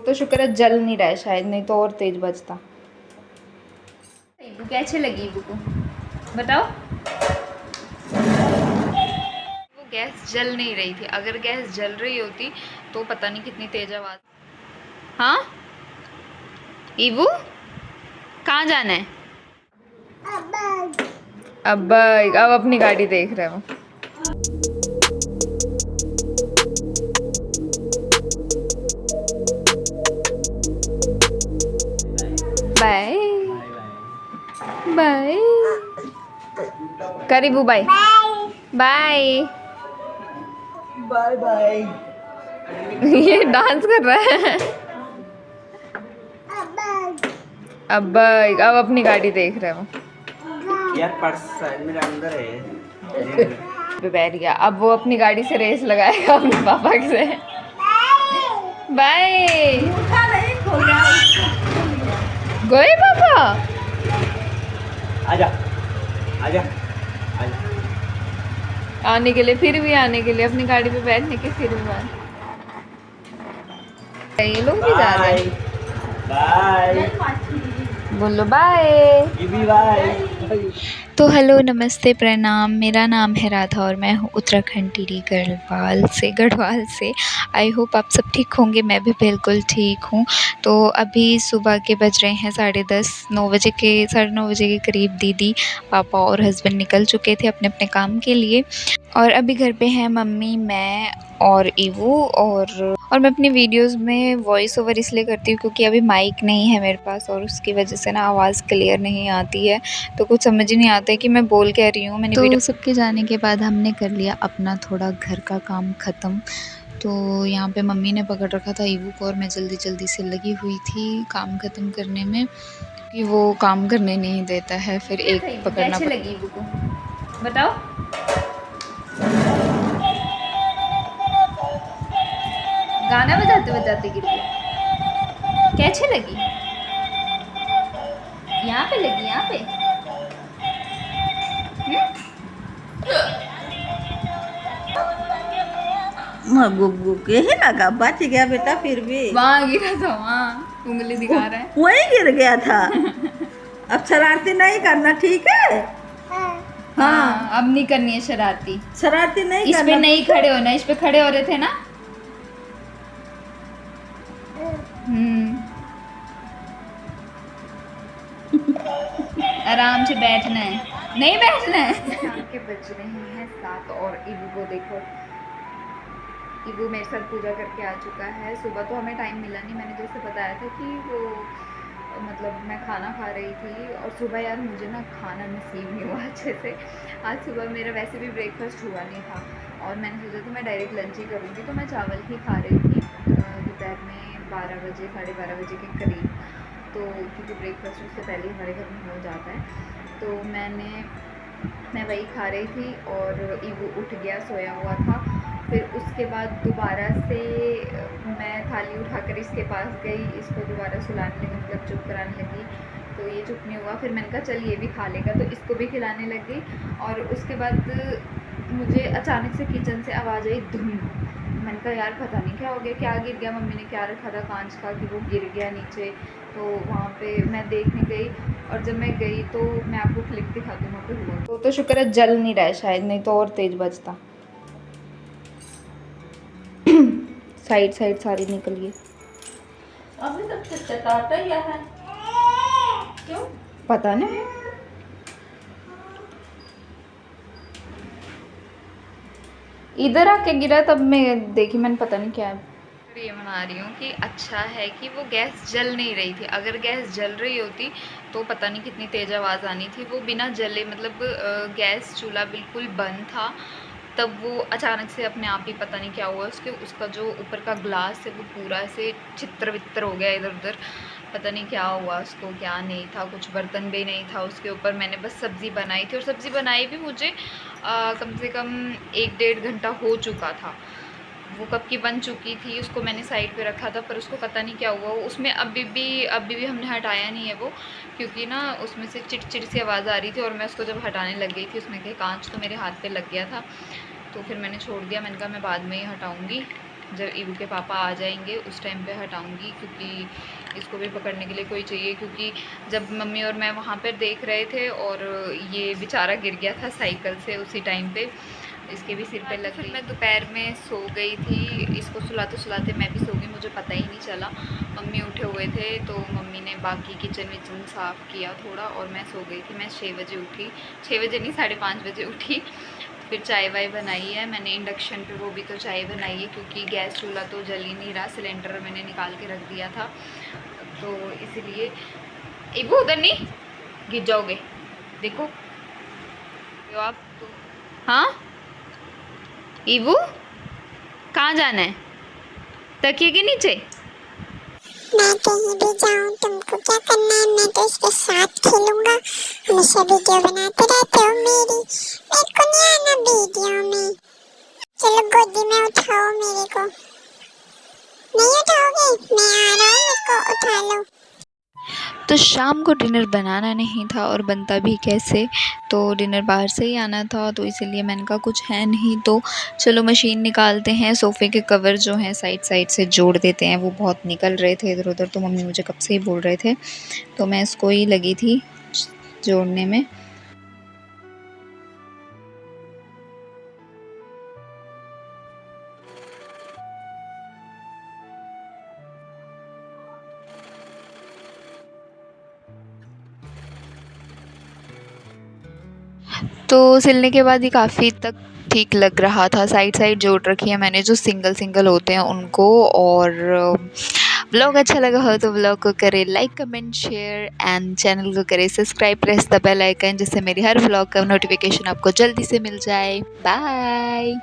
वो तो शुक्र है जल नहीं रहा है शायद, नहीं तो और तेज बजता। ईबू कैसे लगी ईबू को बताओ। वो गैस जल नहीं रही थी, अगर गैस जल रही होती तो पता नहीं कितनी तेज आवाज। हाँ ईबू कहाँ जाना है? अब अपनी गाड़ी देख रहे हो। बाय बाय करीबू बाय बाय बाय बाय। ये डांस कर रहा है। अब अपनी गाड़ी देख रहे हो। यार पर्स मेरे अंदर है। बैठ गया, अब वो अपनी गाड़ी से रेस लगाएगा अपने पापा से। बाय गए पापा। आजा आजा आजा। आने के लिए, फिर भी आने के लिए, अपनी गाड़ी पे बैठने के फिर भी बात। ये लोग भी जा रहे हैं। बाय बोलो बाय। बाय। तो हेलो नमस्ते प्रणाम, मेरा नाम है राधा और मैं हूँ उत्तराखंड टिहरी गढ़वाल से। आई होप आप सब ठीक होंगे, मैं भी बिल्कुल ठीक हूँ। तो अभी सुबह के बज रहे हैं 10:30, 9:30 के करीब दीदी पापा और हस्बैंड निकल चुके थे अपने अपने काम के लिए, और अभी घर पे हैं मम्मी, मैं और ईवू। और मैं अपनी वीडियोस में वॉइस ओवर इसलिए करती हूँ क्योंकि अभी माइक नहीं है मेरे पास, और उसकी वजह से ना आवाज़ क्लियर नहीं आती है, तो कुछ समझ ही नहीं आता है कि मैं बोल क्या रही हूँ। मैंने तो वीडियो सबके जाने के बाद हमने कर लिया अपना थोड़ा घर का काम ख़त्म। तो यहाँ पे मम्मी ने पकड़ रखा था ईवू को और मैं जल्दी जल्दी से लगी हुई थी काम ख़त्म करने में, कि वो काम करने नहीं देता है, फिर एक पकड़ना कैसे लगी ईबू को बताओ। गाना बजाते बजाते गिर गया। कैसे लगी? यहाँ पे लगी, यहाँ पे। गुग्गू के ही लगा, बच गया बेटा, फिर भी वहाँ गिरा था, वहाँ उंगली दिखा रहा है। वही गिर गया था। अब शरारती नहीं करना, ठीक है? हाँ अब नहीं करनी है शरारती। शरारती नहीं इस पे करना। नहीं खड़े होना, इस पे खड़े हो रहे थे ना। आराम से बैठना है, नहीं बैठना है। शाम के बज रहे हैं 7 और ईबू को देखो, ईबू मेरे साथ पूजा करके आ चुका है। सुबह तो हमें टाइम मिला नहीं, मैंने जैसे बताया था कि वो मतलब मैं खाना खा रही थी, और सुबह यार मुझे ना खाना नसीब नहीं हुआ अच्छे से। आज सुबह मेरा वैसे भी ब्रेकफास्ट हुआ नहीं था, और मैंने सोचा था मैं डायरेक्ट लंच ही करूँगी, तो मैं चावल ही खा रही थी दोपहर में 12 बजे 12:30 बजे के करीब। तो क्योंकि ब्रेकफास्ट उससे पहले हमारे घर में हो जाता है, तो मैं वही खा रही थी, और ईवू उठ गया, सोया हुआ था। फिर उसके बाद दोबारा से मैं थाली उठाकर इसके पास गई, इसको दोबारा सुलाने लगी, मतलब चुप कराने लगी, तो ये चुप नहीं हुआ। फिर मैंने कहा चल ये भी खा लेगा, तो इसको भी खिलाने लगी। और उसके बाद मुझे अचानक से किचन से आवाज़ आई धुम। मैंने कहा यार पता नहीं क्या हो गया, क्या गिर गया, मम्मी ने क्या रखा था कांच का कि वो गिर गया नीचे। तो वहाँ पे मैं देखने गई, और जब मैं गई तो मैं आपको क्लिप दिखा दूँ वहाँ पे हुआ। तो शुक्र है जल नहीं रहा है शायद, नहीं तो और तेज बजता। साइड सारी निकल गई। अभी तक तो चटाता ही है। क्यों पता नहीं। इधर आके गिरा तब मैं देखी, मैंने पता नहीं क्या है। ये बना रही हूँ कि अच्छा है कि वो गैस जल नहीं रही थी, अगर गैस जल रही होती तो पता नहीं कितनी तेज़ आवाज़ आनी थी। वो बिना जले, मतलब गैस चूल्हा बिल्कुल बंद था, तब वो अचानक से अपने आप ही पता नहीं क्या हुआ, उसका जो ऊपर का ग्लास है वो पूरा से चित्र वित्र हो गया इधर उधर, पता नहीं क्या हुआ उसको, क्या नहीं था, कुछ बर्तन भी नहीं था उसके ऊपर। मैंने बस सब्ज़ी बनाई थी, और सब्ज़ी बनाई भी मुझे कम से कम 1-1.5 घंटा हो चुका था। वो कब की बन चुकी थी, उसको मैंने साइड पे रखा था, पर उसको पता नहीं क्या हुआ। उसमें अभी भी हमने हटाया नहीं है वो, क्योंकि ना उसमें से चिट सी आवाज़ आ रही थी, और मैं उसको जब हटाने लग गई थी उसमें के कांच तो मेरे हाथ पे लग गया था, तो फिर मैंने छोड़ दिया। मैंने कहा मैं बाद में ही हटाऊँगी, जब ईवू के पापा आ जाएंगे उस टाइम पे हटाऊंगी, क्योंकि इसको भी पकड़ने के लिए कोई चाहिए। क्योंकि जब मम्मी और मैं वहाँ पर देख रहे थे और ये बेचारा गिर गया था साइकिल से, उसी टाइम पे इसके भी सिर पे लग गई। मैं दोपहर में सो गई थी, इसको सुलाते सुलाते मैं भी सो गई, मुझे पता ही नहीं चला। मम्मी उठे हुए थे तो मम्मी ने बाकी किचन विचन साफ़ किया थोड़ा और मैं सो गई थी। मैं 6 बजे उठी, 6 बजे नहीं 5:30 बजे उठी। फिर चाय वाय बनाई है मैंने इंडक्शन पे, वो भी तो चाय बनाई है क्योंकि गैस चूल्हा तो जल ही नहीं रहा, सिलेंडर मैंने निकाल के रख दिया था, तो इसलिए। इबू उधर नहीं, गिर जाओगे, देखो आप। हाँ इबू कहाँ जाना है? तकिए के नीचे? मैं कहीं भी जाऊं तुमको क्या करना है, मैं तो इसके साथ खेलूंगा। हमेशा वीडियो बनाते रहते हो मेरी, मेरे को नहीं आना वीडियो में। चलो गोदी में उठाओ मेरे को, नहीं उठाओगे? मैं आ रहा हूँ, मेरे को उठा लो। तो शाम को डिनर बनाना नहीं था और बनता भी कैसे, तो डिनर बाहर से ही आना था, तो इसीलिए मैंने कहा कुछ है नहीं तो चलो मशीन निकालते हैं। सोफ़े के कवर जो हैं साइड साइड से जोड़ देते हैं, वो बहुत निकल रहे थे इधर उधर, तो मम्मी मुझे कब से ही बोल रहे थे, तो मैं इसको ही लगी थी जोड़ने में। तो सिलने के बाद ये काफ़ी तक ठीक लग रहा था। साइड साइड जोड़ रखी है मैंने जो सिंगल सिंगल होते हैं उनको। और व्लॉग अच्छा लगा हो तो व्लॉग को करें like comment share and channel को करें subscribe, press the bell icon जिससे मेरी हर व्लॉग का नोटिफिकेशन आपको जल्दी से मिल जाए। बाय।